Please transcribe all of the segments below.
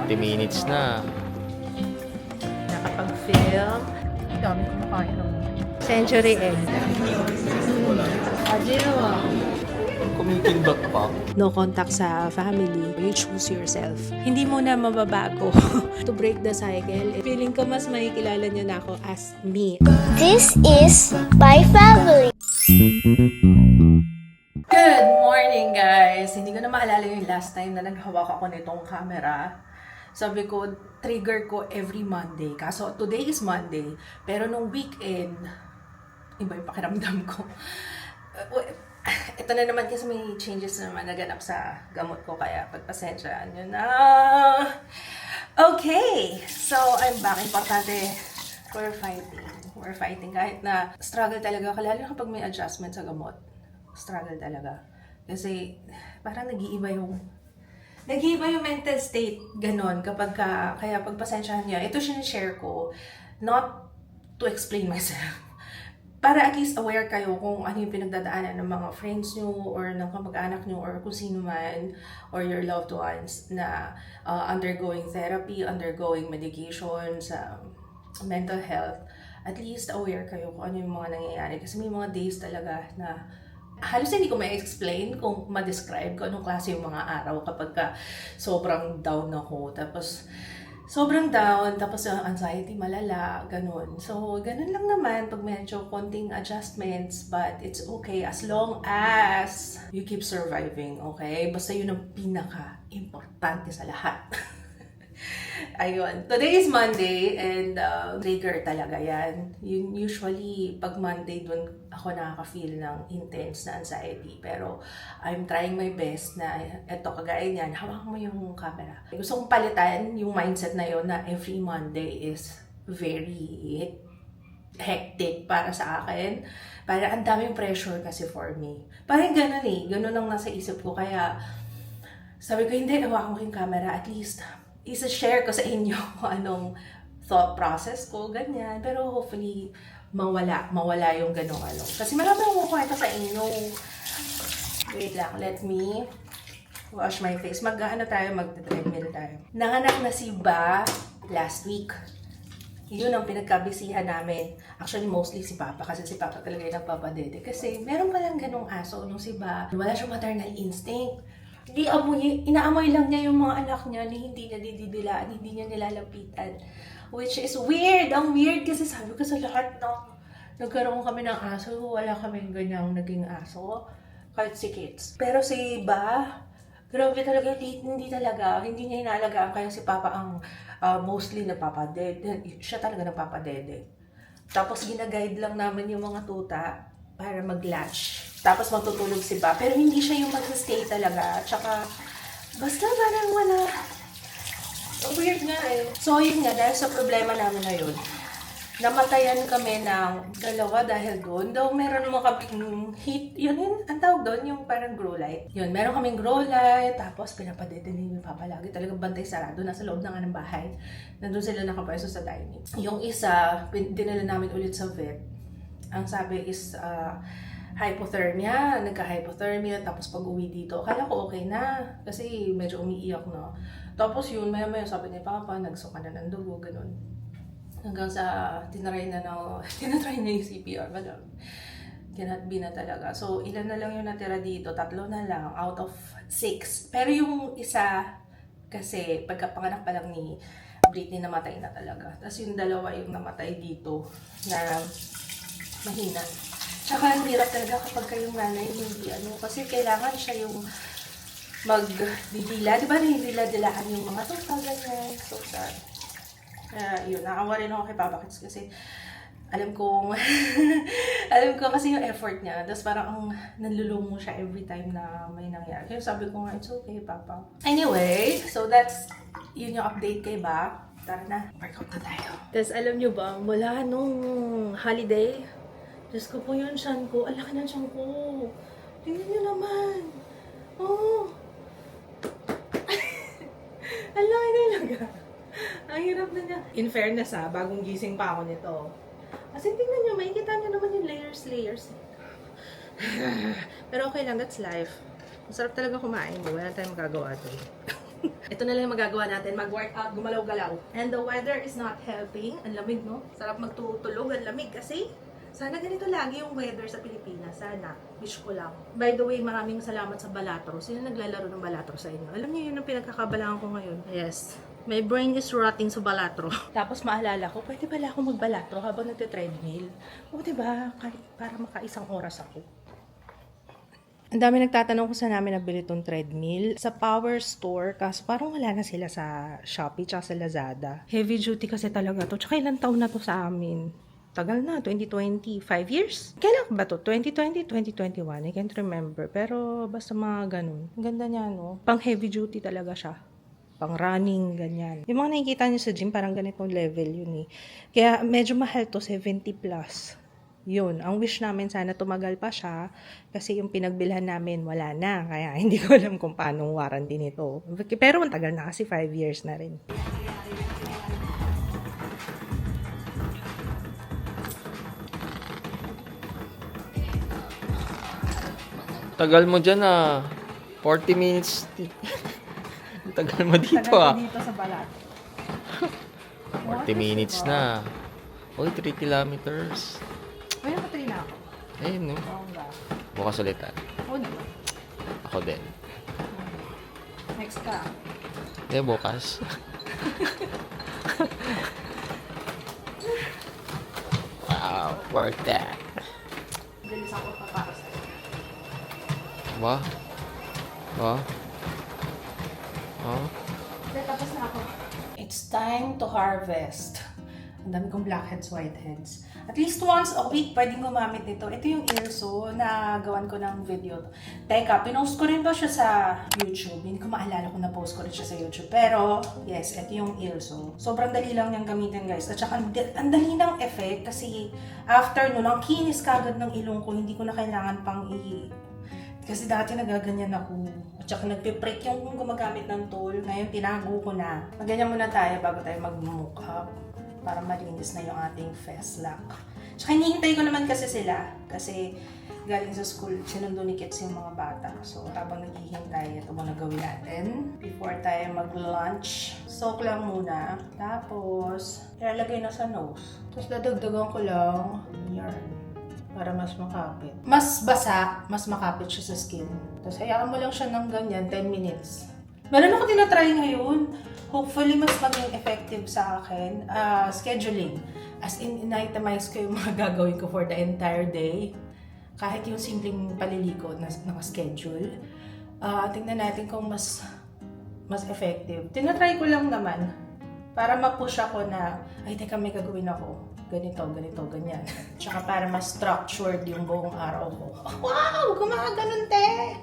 20 minutes na. Nakapag-film. Dami kumakain ng century egg. Ajino. Kumikindat pa. No contact sa family. You choose yourself. Hindi mo na mababago. To break the cycle, feeling ko mas makikilala niyo na ako as me. This is my family. Good morning, guys! Hindi ko na maalala yung last time na naghawak ako nitong camera. Sabi ko, trigger ko every Monday. Kaso, today is Monday. Pero nung weekend, iba yung pakiramdam ko. Ito na naman kasi may changes na naman naganap sa gamot ko. Kaya pagpasensyaan nyo na. Okay! So, I'm back. Importante, we're fighting. We're fighting. Kahit na struggle talaga. Lalo na kapag may adjustment sa gamot. Struggle talaga. Kasi parang nag-iiba yung mental state, ganon, kapag kaya pagpasensyahan niya, ito sinishare ko, not to explain myself, para at least aware kayo kung ano yung pinagdadaanan ng mga friends nyo, or ng kamag-anak nyo, or kung sino man, or your loved ones, na undergoing therapy, undergoing medication sa mental health. At least aware kayo kung ano yung mga nangyayari, kasi may mga days talaga na halos hindi ko ma-explain kung ma-describe ko anong klase yung mga araw kapag sobrang down ako. Tapos, sobrang down, tapos ang anxiety malala, ganun. So, ganun lang naman pag medyo konting adjustments, but it's okay as long as you keep surviving, okay? Basta yun ang pinaka-importante sa lahat. Ayun. Today is Monday and trigger talaga yan. Yun, usually, pag Monday, dun ako nakaka-feel ng intense na anxiety. Pero I'm trying my best na eto, kagaya niyan, hawakan mo yung camera. Gusto kong palitan yung mindset na yun na every Monday is very hectic para sa akin. Para ang daming pressure kasi for me. Parang ganun eh. Ganun ang nasa isip ko. Kaya sabi ko, hindi, hawakan ko yung camera. At least, isa-share ko sa inyo kung anong thought process ko, ganyan. Pero hopefully, mawala yung ganong ano. Kasi marami akong kwento sa inyo. Wait lang, let me wash my face. Mag-treadmill tayo. Nanganak na si Ba last week. Yun ang pinagkabisihan namin. Actually, mostly si Papa. Kasi si Papa talaga yung nagpapadede. Kasi meron palang ganong aso nung si Ba. Wala siyang maternal instinct. Inaamoy lang niya yung mga anak niya ni hindi niya dididilaan, hindi niya nilalapitan. Which is weird. Ang weird kasi sabi ko sa lahat ng nagkaroon kami ng aso, wala kaming ganyang naging aso. Kahit si Kids. Pero si Ba, grabe talaga, hindi niya inaalagaan. Kaya si Papa ang mostly nagpapadede. Siya talaga nagpapadede. Tapos ginaguide lang namin yung mga tuta para mag-latch. Tapos matutulog si Ba. Pero hindi siya yung mag-stay talaga. Tsaka, basta parang wala. Weird nga eh. So, yun nga, dahil sa problema namin na yun, namatayan kami ng dalawa dahil doon. Daw meron naman kaming heat. Yun, ang tawag doon, yung parang grow light. Yun, meron kaming grow light. Tapos, pinapadede ni Papa lagi. Talagang bantay sarado. Nasa loob na nga ng bahay. Nandun sila nakapwesto sa dining. Yung isa, dinala namin ulit sa vet. Ang sabi is, hypothermia, nagka-hypothermia, tapos pag uwi dito, akala ko okay na, kasi medyo umiiyak na. Tapos yun, maya-maya sabi ni Papa, nagsuka na ng dugo, ganun. Hanggang sa, tinatry niya yung CPR, madam. Cannot be na talaga. So, ilan na lang yung natira dito, 3 na lang, out of 6. Pero yung isa, kasi pagkapanganak pa lang ni Britney, namatay na talaga. Tapos yung dalawa yung namatay dito, na mahina. Tsaka ang hirap talaga kapag kayong nanay hindi kasi kailangan siya yung magdidila. Di ba nahidila-dilaan yung mga tuta, ganyan. So sad. Kaya yun, nakawa rin ako kay Papa Kids kasi alam ko kasi yung effort niya. Tapos parang nanlulumo siya every time na may nangyari. Kaya sabi ko nga, it's okay, Papa. Anyway, so that's yun yung update kay Ba. Tara na, workout na tayo. Tapos alam nyo ba, mula nung holiday, Diyos ko po yun, tiyan ko. Ang laki ng tiyan ko. Tingnan nyo naman. Oh. Ang laki talaga. Ang hirap na niya. In fairness bagong gising pa ako nito. Kasi tingnan nyo, makikita nyo naman yung layers. Pero okay lang, that's life. Masarap talaga kumain mo. Wala tayong magagawa doon. Ito na lang yung magagawa natin, mag-workout, gumalaw-galaw. And the weather is not helping. Ang lamig, no? Sarap magtutulog, ang lamig kasi. Sana ganito lagi yung weather sa Pilipinas. Sana. Wish ko lang. By the way, maraming salamat sa Balatro. Sino naglalaro ng Balatro sa inyo? Alam niyo yun ang pinagkakabalaan ko ngayon. Yes. My brain is rotting sa Balatro. Tapos maalala ko, pwede pala ako magbalatro habang nagte-treadmill. O diba? Para makaisang oras ako. Ang dami nagtatanong kung saan namin nabili itong treadmill. Sa Power Store, kaso parang wala na sila sa Shopee tsaka sa Lazada. Heavy duty kasi talaga to. Tsaka ilang taon na to sa amin. Tagal na, 2020, 5 years? Kailan ba to? 2020, 2021? I can't remember. Pero basta mga ganun. Ang ganda niya, no? Pang heavy duty talaga siya. Pang running, ganyan. Yung mga nakikita niyo sa gym, parang ganitong level yun eh. Kaya medyo mahal to, 70 plus. Yun, ang wish namin sana tumagal pa siya kasi yung pinagbilhan namin wala na. Kaya hindi ko alam kung paano warranty nito. Pero ang tagal na kasi 5 years na rin. Tagal mo dyan ah. 40 minutes. Tagal mo dito ah. Dito sa balat. 40 minutes na. Uy, 3 kilometers. May nakatry na ako. Ayun no. Oo nga. Bukas ulit ah. Oo naman. Ako din. Next ka. Hindi, bukas. Wow, worth that. Bilis ako para sa'yo. Wow. Wow. Oh. Tapos na ako. It's time to harvest. Ang dami kong blackheads, whiteheads. At least once a week, pwedeng gumamit nito. Ito yung Ilso na gawan ko ng video. Teka, pinost ko rin ba siya sa YouTube? Hindi ko maalala kung na-post ko rin siya sa YouTube. Pero, yes, ito yung Ilso. Sobrang dali lang niyang gamitin, guys. At saka, ang dali ng effect kasi after nun, ang kinis kagad ng ilong ko, hindi ko na kailangan pang kasi dati nagaganyan ako. At saka nagpiprick yung gumagamit ng tool. Ngayon, tinago ko na. Maganyan muna tayo bago tayo mag-makeup para malinis na yung ating face lock. Tsaka hinihintay ko naman kasi sila. Kasi galing sa school, sinundo ni Kits yung mga bata. So, habang naghihintay, ito muna gawin natin. Before tayo mag-lunch, soak lang muna. Tapos, ilalagay na sa nose. Tapos, dadagdagan ko lang yarn para mas makapit. Mas basa, mas makapit siya sa skin. Tapos, hayaan mo lang siya ng ganyan, 10 minutes. Meron ako tinatry ngayon. Hopefully, mas maging effective sa akin. Scheduling. As in, in-itemize ko yung mga gagawin ko for the entire day. Kahit yung simpleng paliliko na naka-schedule. Tingnan natin kung mas effective. Tinatry ko lang naman para ma-push ako na, ay, teka, may gagawin ako. Ganito, ganyan. Tsaka para mas structured yung buong araw ko. Wow! Gumaganon, te!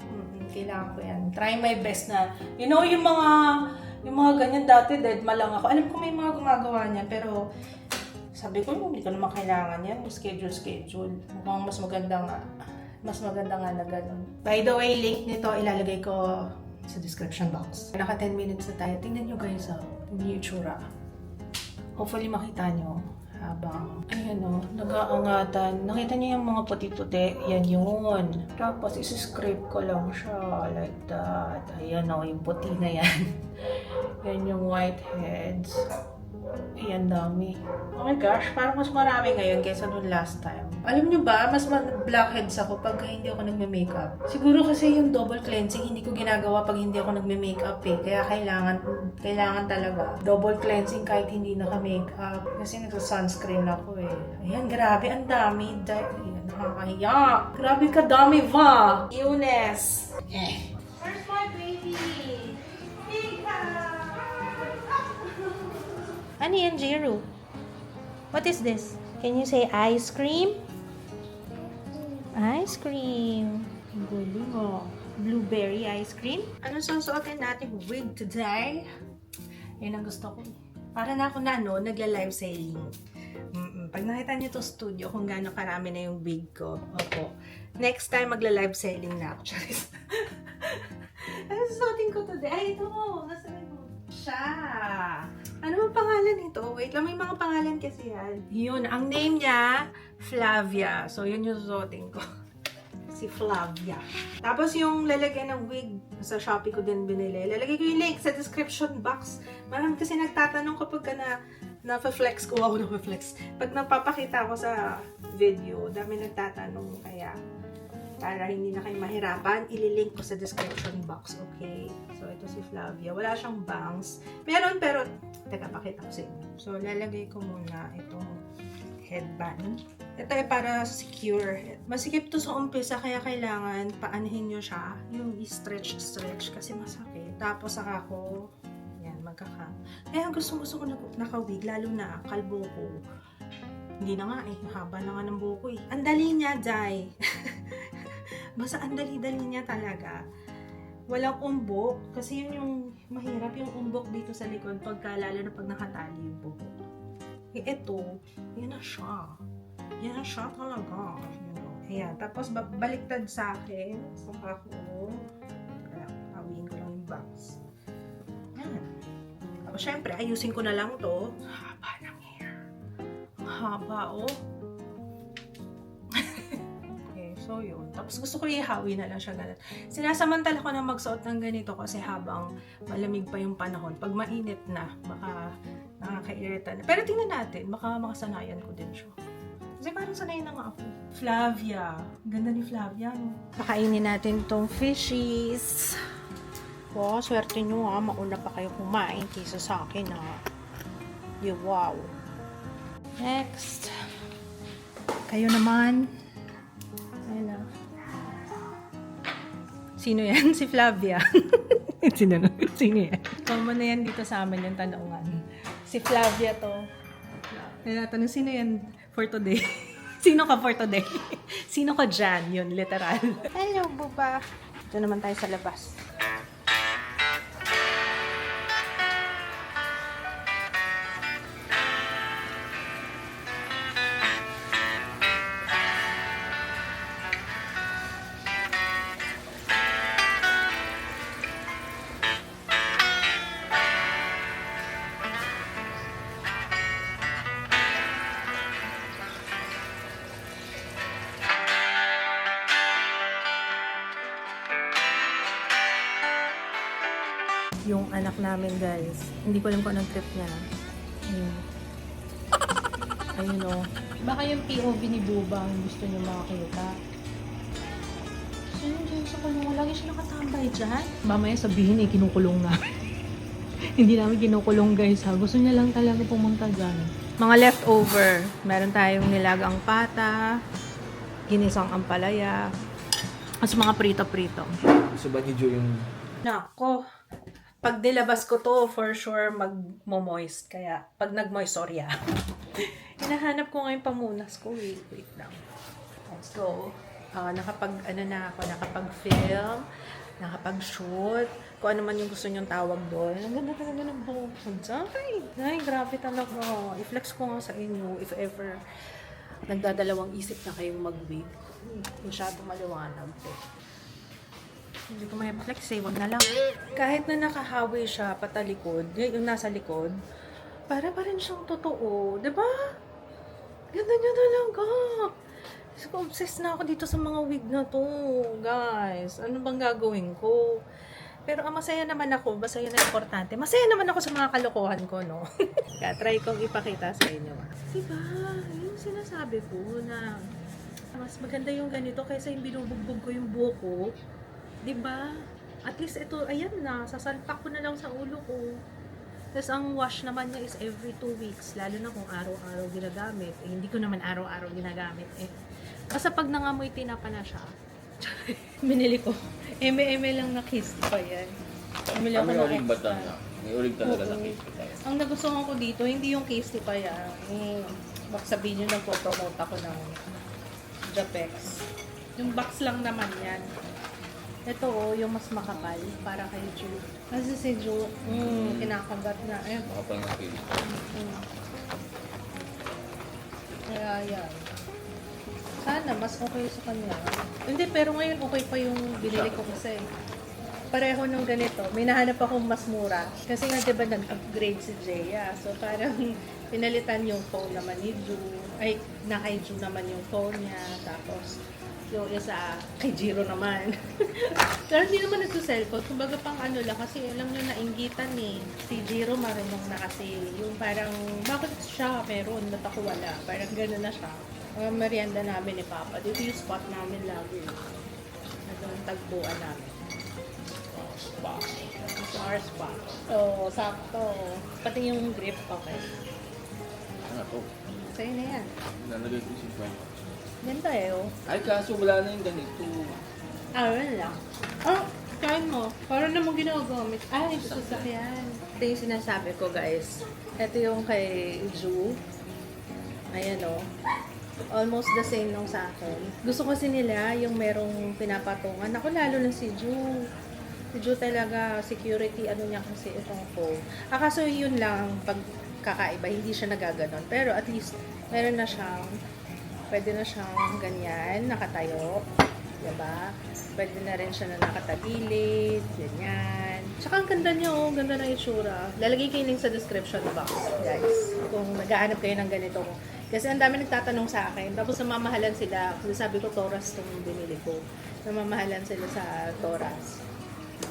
Kailangan ko yan. Try my best na, you know, yung mga ganyan dati, dead ma lang ako. Alam ko may mga gumagawa niyan, pero sabi ko, hindi ko naman kailangan yan. Schedule. Mukhang mas maganda nga. Mas maganda nga na ganun. By the way, link nito ilalagay ko sa description box. Naka 10 minutes na tayo. Tingnan nyo guys, tingnan nyo yung tsura. Hopefully makita nyo. Habang, ayan o, nag-aangatan. Nakita niyo yung mga puti-puti? Yan yun. Tapos, isi-scrape ko lang siya. Like that. Ayan o, yung puti na yan. Yan yung whiteheads. Ayan, dami. Oh my gosh, parang mas marami ngayon kaysa noon last time. Alam niyo ba, mas blackheads ako pag hindi ako nagme-makeup. Siguro kasi yung double cleansing, hindi ko ginagawa pag hindi ako nagme-makeup eh. Kaya kailangan talaga. Double cleansing kahit hindi naka-makeup. Kasi nagsa-sunscreen ako eh. Ayan, grabe, ang dami. Ayan, nakakahiya. Grabe ka dami, va! Eunice! Where's my baby? Ano yan, Jiro? What is this? Can you say ice cream? Ice cream. Galing mo. Blueberry ice cream. Ano susuotin natin wig today? Yan ang gusto ko. Para na ako na, nagla-live selling. Pag nakita niyo to studio, kung gaano karami na yung wig ko. Opo. Next time, magla-live selling na ako. Ano susuotin ko today? Ay, ito. Nasaan mo? Siya. Ano ang pangalan nito? Wait lang, may mga pangalan kasi yan. Yun, ang name niya, Flavia. So, yun yung susuotin ko. si Flavia. Tapos yung lalagyan ng wig, sa Shopee ko din binili. Lalagay ko yung link sa description box. Marami kasi nagtatanong kapag ka na-flex ko. Wow, na-flex. Pag napapakita ko sa video, dami nagtatanong. Kaya, para hindi na kayo mahirapan, ililink ko sa description box, okay? So, ito si Flavia. Wala siyang bangs. Meron, pero, teka, pakita ko sa inyo. So, lalagay ko muna itong headband. Ito ay para secure. Masikip to sa umpisa, kaya kailangan paanahin nyo siya. Yung i-stretch kasi masakit. Tapos, saka ko, yan, magkaka. Kaya gusto ko nakawig, lalo na kalbo ko. Hindi na nga eh, haba na nga ng buko eh. Ang dali niya, Jai. Basta ang dali-dali niya talaga. Walang umbok. Kasi yun yung mahirap, yung umbok dito sa likod pagka, lalo na pag nakatali yung buko. Eh, eto, yan na siya. Yan na siya talaga. Ayan. Tapos, baliktad sa akin. Saka ko. Hawiin ko lang yung box. Yan. Tapos, syempre, ayusin ko na lang to. Haba ng hair. Ang haba, oh. So, yun. Tapos gusto ko ihawi na lang siya ganun. Sinasamantala ko na magsuot ng ganito kasi habang malamig pa yung panahon. Pag mainit na, baka nakaka-irita na. Pero tingnan natin, baka makasanayan ko din siya. Kasi parang sanayin na nga ako. Flavia. Ganda ni Flavia, no? Pakainin natin tong fishies. Wow, swerte nyo ha. Mauna pa kayo kumain kaysa sa akin ha. Wow. Next. Kayo naman. Ayun na. Sino yan? Si Flavia. Sino yan? Common na yan dito sa amin yung tanungan. Si Flavia to. Tanong, sino yan for today? Sino ka for today? Sino ka dyan? Yun, literal. Hello, buba. Ito naman tayo sa labas. Yung anak namin, guys. Hindi ko alam kung anong trip niya. Ayun o. Baka yung POV ni Buba ang gusto niyo makakita. Sino dyan sa kulungan? Lagi siya nakatambay dyan. Mamaya sabihin eh, kinukulong namin. Hindi namin kinukulong, guys, ha. Gusto niya lang talaga pumunta dyan. Mga leftover. Meron tayong nilagang pata, ginisang ampalaya, at mga prito-prito. Gusto ba ni Joe yung... Nako. Pag nilabas ko to, for sure, mag-moist. Kaya, pag nag-moist, sorry ah. Hinahanap ko ngayon pamunas ko. Wait lang. Let's go. Nakapag-film, nakapag-shoot, kung ano man yung gusto nyong tawag doon. Ang ganda talaga ng buhok. Ay, grabe talaga. I-flex ko nga sa inyo if ever nagdadalawang isip na kayong mag-wig. Masyado maliwanag to. Hindi ko may flex eh, wag na lang. Kahit na nakahawi siya patalikod, yung nasa likod, para pa rin siyang totoo. Diba? Ganda niya talaga. So, obsessed na ako dito sa mga wig na to, guys. Ano bang gagawin ko? Pero masaya naman ako, basta yun na importante. Masaya naman ako sa mga kalokohan ko, no? Kaya try kong ipakita sa inyo. Diba? Yung sinasabi ko na mas maganda yung ganito kaysa yung binubugbog ko yung buko. Diba? At least ito, ayan na, sasalpak ko na lang sa ulo ko. Tapos ang wash naman niya is every 2 weeks, lalo na kung araw-araw ginagamit. Eh, hindi ko naman araw-araw ginagamit eh. Basta pag nangamoy tinapa na siya, binili ko. Eme lang na kiss pa yan. Bumili ako May ng uling ba extra. na? May uling talaga na Oo. case tayo. Ang nagustuhan ko dito, hindi yung case pa yan. Baka sabihin nyo, nagpo-promote ako ng Japex. Yung box lang naman yan. Ito yung mas makapal para kay Ju. Kasi si Ju, kinakagat na. Ayan. Makapal na case. Kaya yan. Sana mas okay sa kanya. Hindi, pero ngayon okay pa yung binili ko kasi. Pareho nung ganito. May nahanap akong mas mura. Kasi nga diba nag-upgrade si Jaya. So parang pinalitan yung phone naman ni Ju. Ay, na kay Ju naman yung phone niya. Tapos Yung isa, kay Jiro naman. Pero hindi naman nagsuselfon. Kumbaga pang ano lang, kasi alam nyo nainggitan eh. Si Jiro marunong na kasi. Yung parang, bakit siya meron, ba't ako wala? Parang gano'n na siya. Merienda namin ni Papa. Dito yung spot namin lagi. Ito ang tagpuan namin. Sa our spot. So, sakto. Pati yung grip, okay. Ano to? Sa'yo na yan. Nalagay ko si Frank. Ganito eh, oh. Ay, kaso wala na yung ganito. Wala lang. Oh, kain mo. Para namang ginagamit. Ay, sasakyan. Ito yung sinasabi ko, guys. Ito yung kay Ju. Ayan, oh. Almost the same nung sa akin. Gusto kasi nila yung merong pinapatungan. Ako lalo na si Ju. Si Ju talaga, security, ano niya kasi itong phone. Kaso yun lang, pag kakaiba, hindi siya nagaganon. Pero at least, meron na siyang, pwede na siyang ganyan, nakatayo. Diba? Pwede na rin siya na nakatagilid, ganyan. Tsaka ang ganda niya, oh. Ganda na itsura. Lalagay kayo link sa description box, guys. Kung naghahanap kayo ng ganito. Kasi ang dami nagtatanong sa akin. Tapos namamahalan sila. Kasi sabi ko, Toras itong binili ko. Namamahalan sila sa Toras.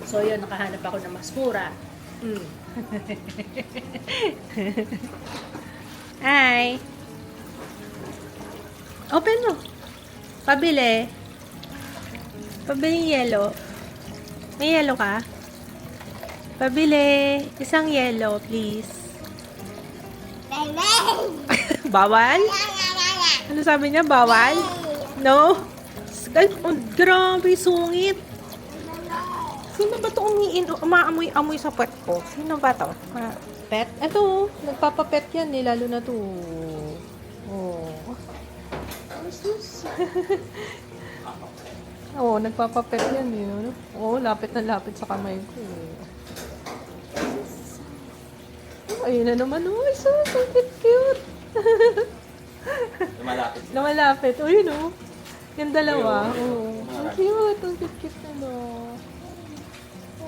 So yun, nakahanap ako ng mas mura. Hi! Open mo. Pabili. Pabili yellow. May yellow ka? Pabili. Isang yellow, please. Bawal? Ano sabi niya? Bawal? No? Ay, oh, grabe, sungit. Sino ba ito umaamoy-amoy sa pet ko? Sino ba ito? Pet? Ito, nagpapapet yan eh, lalo na to. Oh. Oo, nagpapapet yan eh. Oo, lapit na lapit sa kamay ko eh. Ayun na naman, oh, so cute. Lumalapit. Lumalapit. Oh, yun oh. Yung dalawa. Oh. Ang cute. Ang cute na no.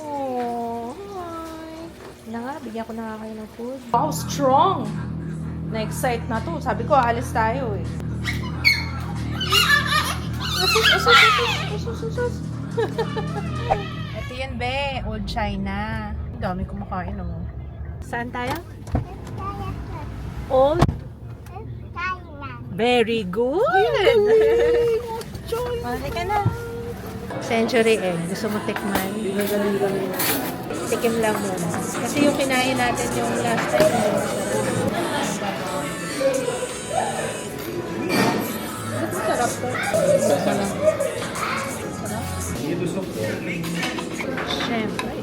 Oh, hi. Na nga, bigyan ko na nga kayo ng food. Wow, strong! Na-excite na to. Sabi ko, alis tayo eh. Ito yan, be. Old China. Ang dami kumakain naman. Saan tayo? Old? Very good! Mali ka na. Century egg. Gusto mo tikman? Tikim lang muna. Kasi yung kinain natin yung last time. Sarap to. Sarap. Siyempre.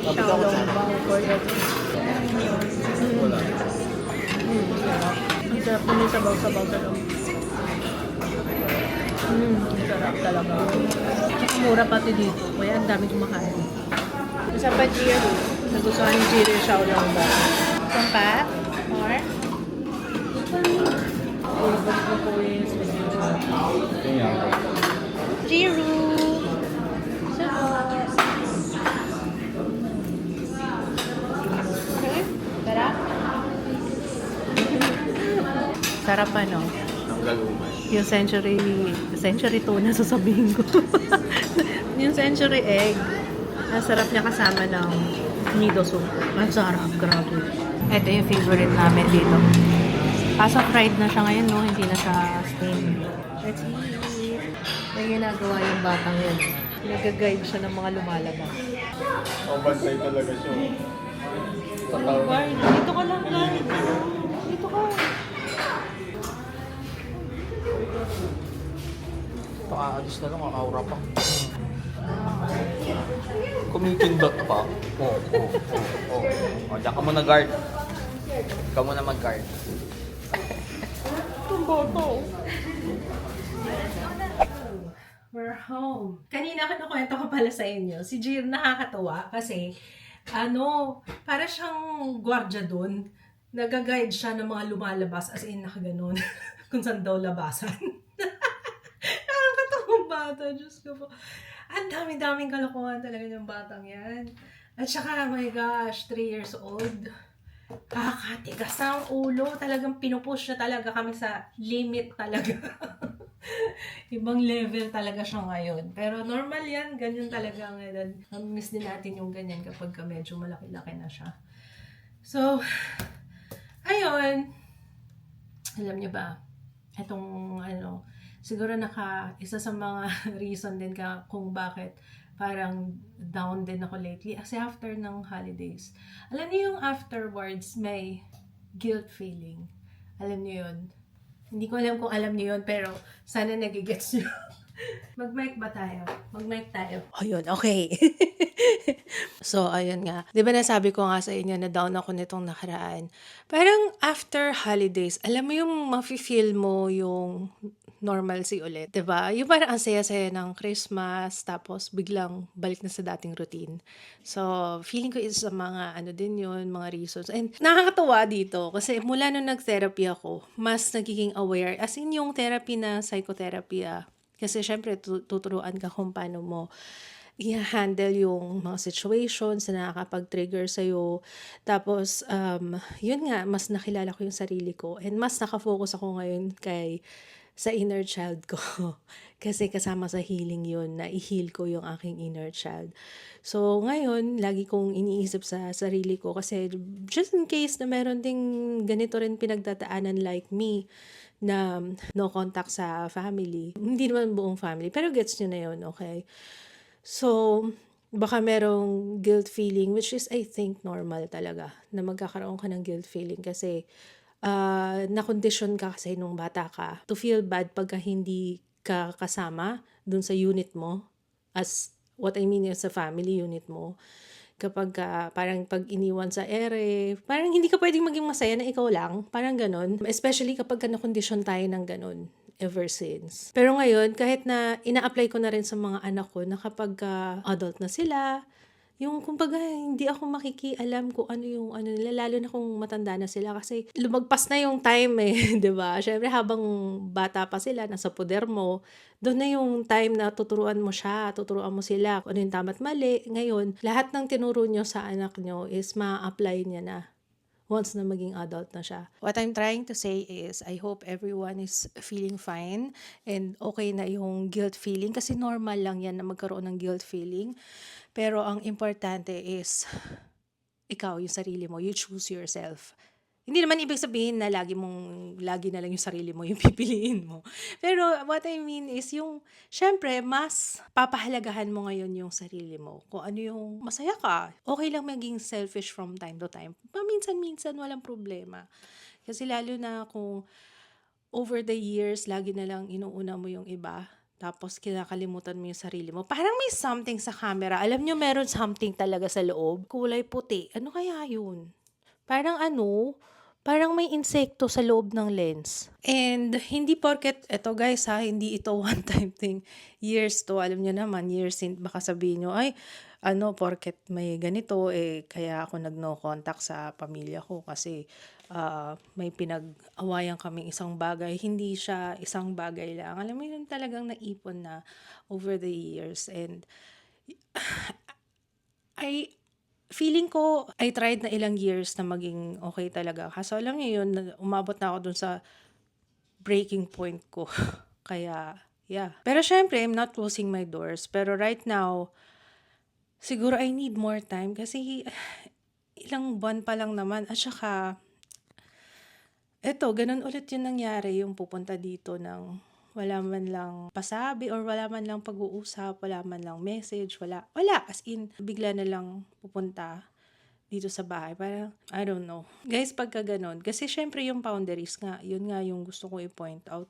Xiaolongbao forever. Ang sarap din yung sabaw-sabaw sa loob. Sarap talaga. Tsaka mura pati dito. Kaya ang dami kumakain. Isa pa Jiro. Nagustuhan ni Jiro yung Xiaolongbao. Isang pa? More? Jiro! Sarap? Sarap ano? Ang galuman. Yung century tuna sasabihin ko. Yung century egg. Ang sarap niya kasama ng nido soup. Ang sarap, grabe. Ito yung favorite namin dito. Kaso fried na siya ngayon, no? Hindi na siya steam. Let's eat. May ginagawa yung batang yun. Nag-guide siya ng mga lumalabas. Ang bantay talaga siya. Guard, dito ka lang, guard. Dito ka. Pakaalis na lang, kakaura pa. Kumikindot pa. Oo. O, diyan ka muna guard. Ikaw muna mag-guard. Ang boto. We're home. Kanina ako nakwento ko pala sa inyo. Si Jir nakakatawa kasi para siyang gwardiya doon. Nag-guide siya ng mga lumalabas as in nakaganon. Kung saan daw labasan. Nakakatawang bata. Diyos ko po. Ang dami-daming kalokohan talaga ng batang yan. At saka, oh my gosh, 3 years old. Kakatigas na ang ulo. Talagang pinupush na talaga kami sa limit talaga. Ibang level talaga siya ngayon. Pero normal yan, ganyan talaga ang edad. Miss din natin yung ganyan kapag ka medyo malaki-laki na siya. So, ayun. Alam niyo ba, itong siguro isa sa mga reason din kung bakit parang down din ako lately. Kasi after ng holidays, alam niyo yung afterwards may guilt feeling. Alam niyo yun? Hindi ko alam kung alam niyo yun, pero sana nagigets niyo. Mag-mic ba tayo? Mag-mic tayo. Oh, yun. Okay. So, ayun nga. Di ba nasabi ko nga sa inyo na down ako nitong nakaraan? Parang after holidays, alam mo yung mafe-feel mo yung normalcy ulit, 'di ba? Yung parang ang saya-saya ng Christmas, tapos biglang balik na sa dating routine. So, feeling ko is sa mga din yun, mga reasons. And nakakatuwa dito kasi mula nung nag-therapy ako, mas nagiging aware. As in yung therapy na psychotherapy kasi syempre tuturuan ka kung paano mo i-handle yung mga situations na nakakapag-trigger sa'yo. Tapos, yun nga, mas nakilala ko yung sarili ko. And mas nakafocus ako ngayon sa inner child ko. Kasi kasama sa healing yun, na i-heal ko yung aking inner child. So, ngayon, lagi kong iniisip sa sarili ko. Kasi just in case na meron ding ganito rin pinagdadaanan like me, na no contact sa family. Hindi naman buong family, pero gets nyo na yun, okay? So, baka merong guilt feeling, which is I think normal talaga na magkakaroon ka ng guilt feeling kasi na-condition ka kasi nung bata ka to feel bad pagka hindi ka kasama dun sa unit mo, as what I mean is sa family unit mo. Kapag parang pag iniwan sa ere, parang hindi ka pwedeng maging masaya na ikaw lang, parang ganon. Especially kapag na-condition tayo ng ganon ever since. Pero ngayon, kahit na ina-apply ko na rin sa mga anak ko na kapag adult na sila, yung kumbaga hindi ako makikialam kung ano yung nila, lalo na kung matanda na sila kasi lumagpas na yung time eh, 'di ba? Syempre habang bata pa sila, nasa poder mo, doon na yung time na tuturuan mo sila kung ano yung tama at mali. Ngayon, lahat ng tinuro nyo sa anak nyo is ma-apply niya na once na maging adult na siya. What I'm trying to say is, I hope everyone is feeling fine and okay na yung guilt feeling kasi normal lang yan na magkaroon ng guilt feeling. Pero ang importante is, ikaw, yung sarili mo, you choose yourself. Hindi naman ibig sabihin na lagi na lang yung sarili mo yung pipiliin mo. Pero what I mean is yung, syempre, mas papahalagahan mo ngayon yung sarili mo. Kung ano yung masaya ka. Okay lang maging selfish from time to time. Paminsan-minsan, walang problema. Kasi lalo na kung over the years, lagi na lang inuuna mo yung iba. Tapos kinakalimutan mo yung sarili mo. Parang may something sa camera. Alam nyo, meron something talaga sa loob. Kulay puti. Ano kaya yun? Parang may insekto sa loob ng lens. And hindi porket, eto guys hindi ito one time thing. Years to, alam nyo naman, years baka sabihin nyo, porket may ganito, kaya ako nag-no contact sa pamilya ko kasi may pinag-awayan kaming isang bagay. Hindi siya isang bagay lang. Alam mo yun, talagang naipon na over the years. And feeling ko, I tried na ilang years na maging okay talaga. Kaso alam niyo yun, umabot na ako dun sa breaking point ko. Kaya, yeah. Pero syempre, I'm not closing my doors. Pero right now, siguro I need more time kasi ilang buwan pa lang naman. At saka, ganun ulit yung nangyari, yung pupunta dito ng wala man lang pasabi or wala man lang pag-uusap, wala man lang message, wala. As in, bigla na lang pupunta dito sa bahay. Parang, I don't know. Guys, pagka ganun, kasi syempre yung boundaries nga, yun nga yung gusto ko i-point out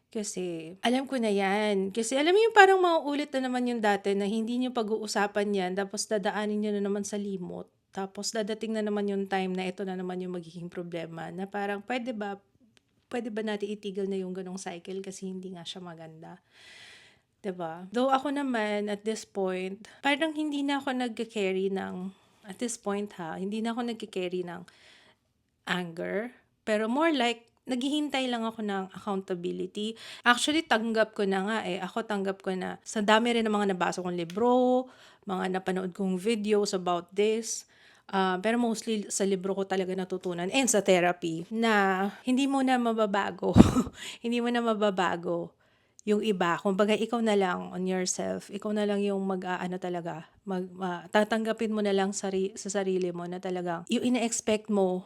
Kasi, alam ko na yan. Kasi alam mo yung parang mauulit na naman yung dati na hindi nyo pag-uusapan yan, tapos dadaanin nyo na naman sa limot. Tapos dadating na naman yung time na ito na naman yung magiging problema na parang pwede ba natin itigil na yung ganong cycle kasi hindi nga siya maganda. 'Di ba? Though ako naman at this point, parang hindi na ako nagke-carry ng hindi na ako nagke-carry ng anger, pero more like naghihintay lang ako ng accountability. Actually, tanggap ko na nga tanggap ko na sa dami rin ng mga nabasa kong libro, mga napanood kong videos about this. Pero mostly sa libro ko talaga natutunan and sa therapy na hindi mo na mababago. Hindi mo na mababago yung iba. Kumbaga ikaw na lang on yourself. Ikaw na lang yung mag-aano talaga. Tatanggapin mo na lang sa sarili mo na talagang yung ina-expect mo,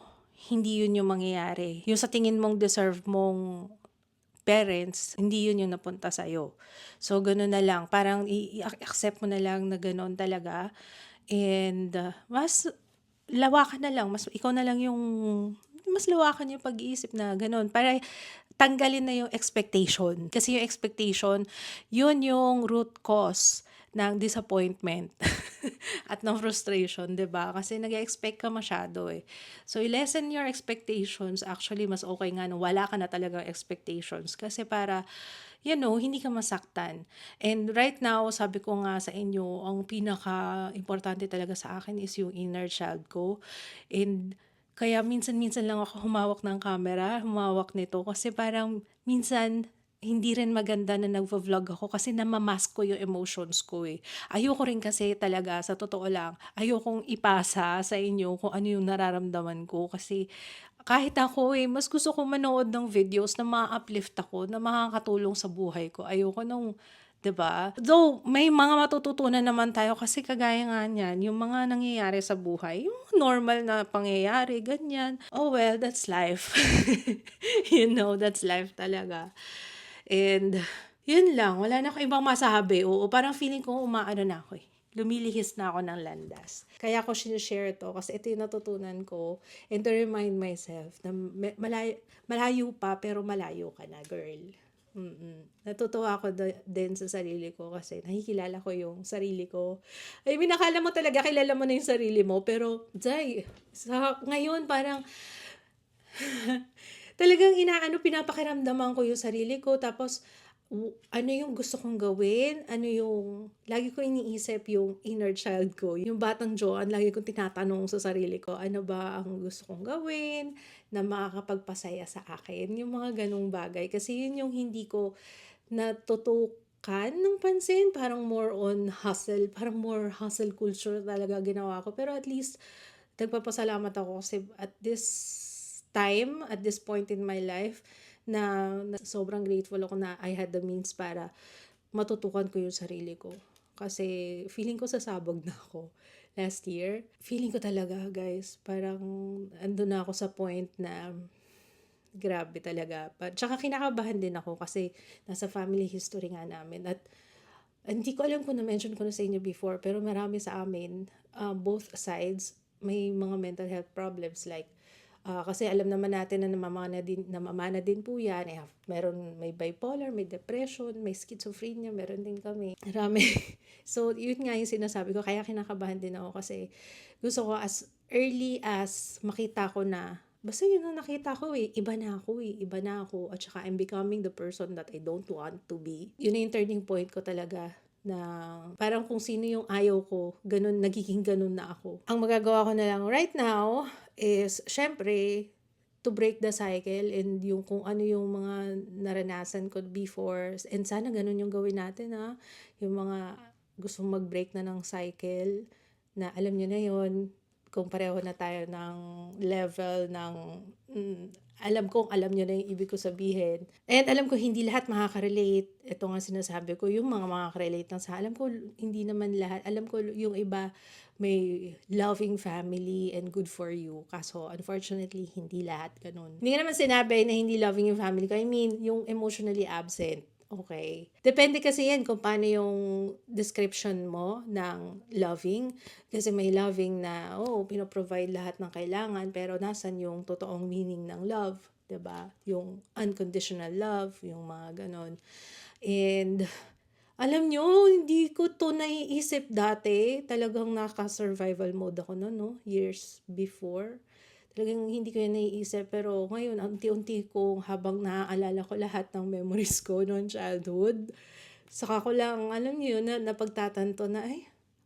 hindi yun yung mangyayari. Yung sa tingin mong deserve mong parents, hindi yun yung napunta sa'yo. So, gano'n na lang. Parang i-accept mo na lang na gano'n talaga. And mas lawakan na lang. Mas, ikaw na lang yung, mas lawakan yung pag-iisip na gano'n. Para tanggalin na yung expectation. Kasi yung expectation, yun yung root cause ng disappointment at ng frustration, 'di ba? Kasi nag-expect ka masyado eh. So, i-lessen your expectations. Actually, mas okay nga nung wala ka na talagang expectations. Kasi para, hindi ka masaktan. And right now, sabi ko nga sa inyo, ang pinaka-importante talaga sa akin is yung inner child ko. And kaya minsan-minsan lang ako humawak ng camera, humawak nito. Kasi parang minsan, hindi rin maganda na nagvo-vlog ako kasi namamask ko yung emotions ko eh. Ayoko rin kasi talaga, sa totoo lang, ayokong ipasa sa inyo kung ano yung nararamdaman ko kasi kahit ako eh, mas gusto ko manood ng videos na ma-uplift ako, na makakatulong sa buhay ko. Ayoko nung, 'di ba? Though may mga matututunan naman tayo kasi kagaya nga niyan, yung mga nangyayari sa buhay, yung normal na pangyayari, ganyan. Oh well, that's life. That's life talaga. And, yun lang. Wala na akong ibang masabi. Oo, parang feeling ko umaano na ako eh. Lumilihis na ako ng landas. Kaya ko sinishare to kasi ito yung natutunan ko and to remind myself na malayo pa pero malayo ka na, girl. Natutuwa ako din sa sarili ko kasi nakikilala ko yung sarili ko. I mean, nakala mo talaga kilala mo na yung sarili mo pero, ngayon parang talagang pinapakiramdaman ko yung sarili ko tapos ano yung gusto kong gawin, ano yung, lagi ko iniisip yung inner child ko, yung batang Joan, lagi kong tinatanong sa sarili ko, ano ba ang gusto kong gawin na makakapagpasaya sa akin, yung mga ganong bagay. Kasi yun yung hindi ko natutukan ng pansin, parang more on hustle, parang more hustle culture talaga ginawa ko. Pero at least, nagpapasalamat ako kasi at this time, at this point in my life, na sobrang grateful ako na I had the means para matutukan ko yung sarili ko. Kasi feeling ko sasabog na ako last year. Feeling ko talaga, guys, parang ando na ako sa point na grabe talaga. Tsaka kinakabahan din ako kasi nasa family history nga namin. At hindi ko alam kung na-mention ko na sa inyo before, pero marami sa amin, both sides, may mga mental health problems like kasi alam naman natin na namamana din po yan. May bipolar, may depression, may schizophrenia, meron din kami. Marami. So, yun nga yung sinasabi ko. Kaya kinakabahan din ako kasi gusto ko as early as makita ko na, basta yun na nakita ko eh, iba na ako. At saka I'm becoming the person that I don't want to be. Yun yung turning point ko talaga na parang kung sino yung ayaw ko, nagiging ganun na ako. Ang magagawa ko na lang right now is, syempre, to break the cycle and yung kung ano yung mga naranasan ko before. And sana ganun yung gawin natin yung mga gustong mag-break na ng cycle na alam nyo na yun, kung pareho na tayo ng level ng alam nyo na yung ibig ko sabihin. And alam ko hindi lahat makaka-relate. Ito nga sinasabi ko, yung mga makaka-relate lang sa alam ko hindi naman lahat. Alam ko yung iba may loving family and good for you. Kaso unfortunately hindi lahat ganun. Hindi naman sinabi na hindi loving yung family ko. I mean, yung emotionally absent. Okay. Depende kasi yan kung paano yung description mo ng loving. Kasi may loving na, pinoprovide lahat ng kailangan, pero nasan yung totoong meaning ng love, 'di ba? Yung unconditional love, yung mga ganon. And alam nyo, hindi ko to naiisip dati. Talagang naka-survival mode ako noon, no? Years before. Talagang hindi ko yan naiisip. Pero ngayon, unti-unti ko habang naaalala ko lahat ng memories ko noong childhood. Saka ko lang, alam niyo yun, napagtatanto na,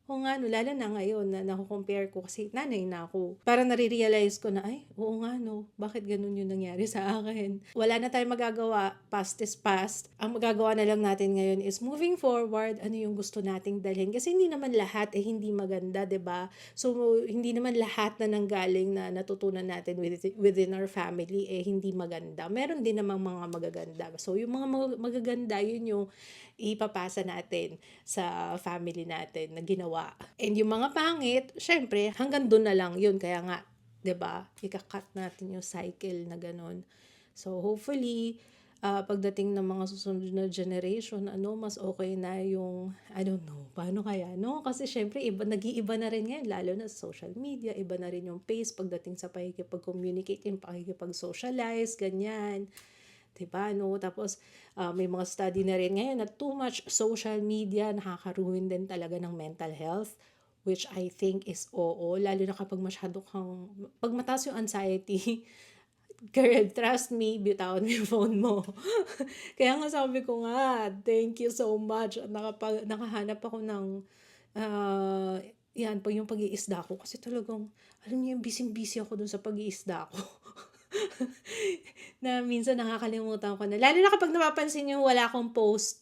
Oo nga, no, lalo na ngayon na nakukompare ko kasi nanay na ako. Parang nare-realize ko na, ay, oo nga no, bakit ganun yung nangyari sa akin? Wala na tayong magagawa, past is past. Ang magagawa na lang natin ngayon is moving forward, ano yung gusto nating dalhin. Kasi hindi naman lahat hindi maganda, 'di ba? So, hindi naman lahat na nanggaling na natutunan natin within our family hindi maganda. Meron din namang mga magaganda. So, yung mga magaganda, yun yung ipapasa natin sa family natin na ginawa. And yung mga pangit, syempre, hanggang doon na lang yun. Kaya nga, 'di ba? Ika-cut natin yung cycle na ganun. So, hopefully, pagdating ng mga susunod na generation, mas okay na yung, I don't know, paano kaya, no? Kasi syempre, nag-iiba na rin ngayon, lalo na sa social media, iba na rin yung pace pagdating sa pakikipag-communicate, yung pakikipag-socialize, ganyan. Diba, no? Tapos, may mga study na rin ngayon na too much social media nakakaruin din talaga ng mental health, which I think is oo, lalo na kapag pag mataas yung anxiety, girl, trust me, bitawan mo yung phone mo. Kaya nga sabi ko nga, thank you so much. Nakahanap ako ng, yan, yung pag-iisda ko. Kasi talagang, alam niyo, yung busy ako dun sa pag-iisda ko. Na minsan nakakalimutan ko na. Lalo na kapag napapansin nyo, wala akong post.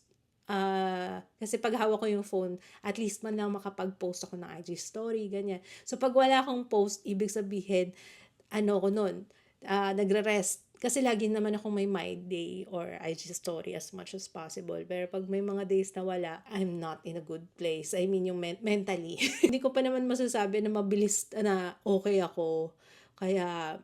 Kasi pag hawak ko yung phone, at least man lang makapag-post ako ng IG story, ganyan. So, pag wala akong post, ibig sabihin, ko nun, nagre-rest. Kasi lagi naman ako may my day or IG story as much as possible. Pero pag may mga days na wala, I'm not in a good place. I mean, yung mentally. Hindi ko pa naman masasabi na mabilis na okay ako. Kaya,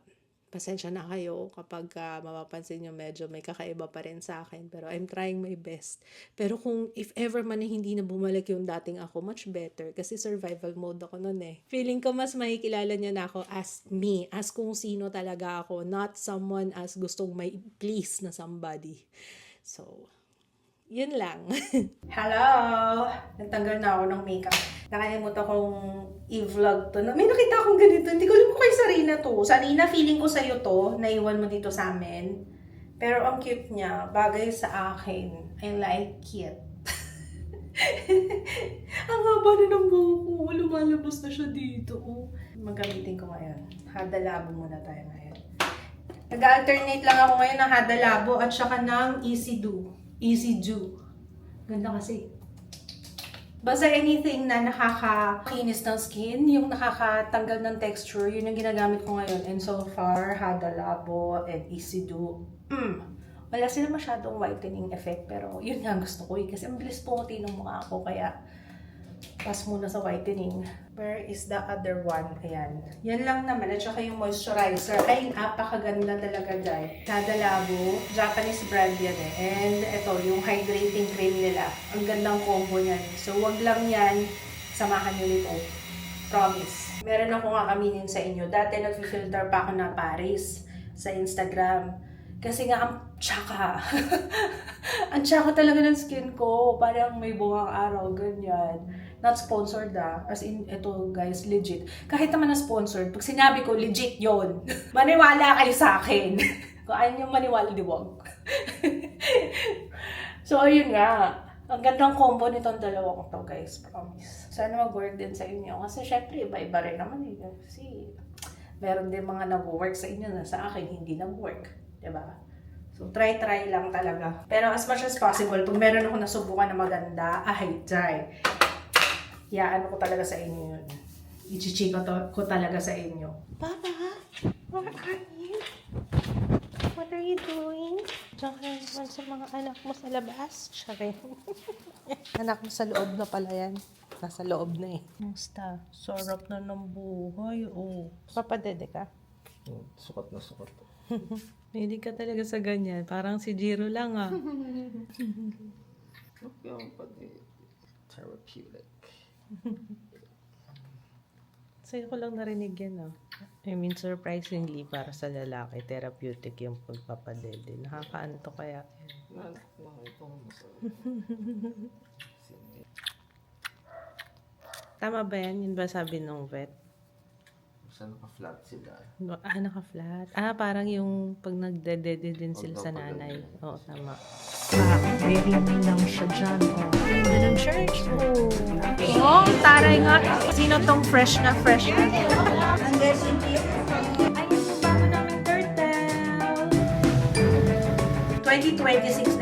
pasensya na kayo kapag mapapansin nyo medyo may kakaiba pa rin sa akin. Pero I'm trying my best. Pero kung if ever man hindi na bumalik yung dating ako, much better. Kasi survival mode ako nun eh. Feeling ko mas makikilala nyo na ako as me. As kung sino talaga ako. Not someone as gustong may please na somebody. So, yun lang. Hello! Nagtanggal na ako ng makeup. Nakalimutan kong i-vlog to. May nakita akong ganito. Hindi ko alam kung kay Sarina to. Sarina, feeling ko sa'yo to. Naiwan mo dito sa amin. Pero ang cute niya. Bagay sa akin. I like it. Ang haba na ng buhok ko. Lumalabas na siya dito. Magamitin ko ngayon. Hada labo muna tayo ngayon. Nag-alternate lang ako ngayon ng hada labo at saka ng Easy Do. Ganda kasi. Basta anything na nakakakinis ng skin, yung nakakatanggal ng texture, yun yung ginagamit ko ngayon. And so far, Hada Labo and Easy Do. Wala sila masyadong whitening effect, pero yun nga gusto ko kasi ang bilis pumuti ng mukha ko, kaya pass muna sa whitening. Where is the other one? Ayan. Yan lang naman. At saka yung moisturizer. Ay, napakaganda talaga, guys. Hada Labo. Japanese brand yan eh. And ito, yung hydrating cream nila. Ang gandang combo niyan. So, wag lang yan. Samahan nyo nito. Promise. Meron ako nga aminin sa inyo. Dati nag-filter pa ako na Paris sa Instagram. Kasi nga, ang tsaka. Ang tsaka talaga ng skin ko. Parang may buwang araw, ganyan. Not sponsored as in, ito guys, legit. Kahit naman na sponsored, pag sinabi ko, legit yon. Maniwala kayo sa akin. Kung ayaw nyo maniwala, di wag. So, ayun nga. Ang gandang combo nitong dalawang to, guys. Promise. Sana mag-work din sa inyo. Kasi syempre, iba-iba rin naman eh. Kasi, meron din mga nag-work sa inyo na sa akin, hindi nag-work. Diba? So, try lang talaga. Pero as much as possible, pag meron ako nasubukan na maganda, try. Ano ko talaga sa inyo yun. I-chichika ko talaga sa inyo. Papa, where are you? What are you doing? Diyan ka naman sa mga anak mo sa labas. Tsare. Anak mo sa loob na pala yan. Nasa loob na eh. Musta? Sarap na ng buhay. Papadede ka? Sukat na sukat. Hindi ka talaga sa ganyan. Parang si Jiro lang Therapeutic. Sa'yo ko lang narinig yan I mean, surprisingly, para sa lalaki, therapeutic yung pagpapadede. Nakakaanto kaya. Tama ba yan? Yun ba sabi nung vet? Saan naka-flat sila? Naka-flat. Parang yung pag nagdedede din sila sa nanay. Oo, tama. Very lang siya dyan. Ganda ng church. Oh, taray nga. Sino tong fresh na fresh na? Ayun yung bago namin turtle. 2026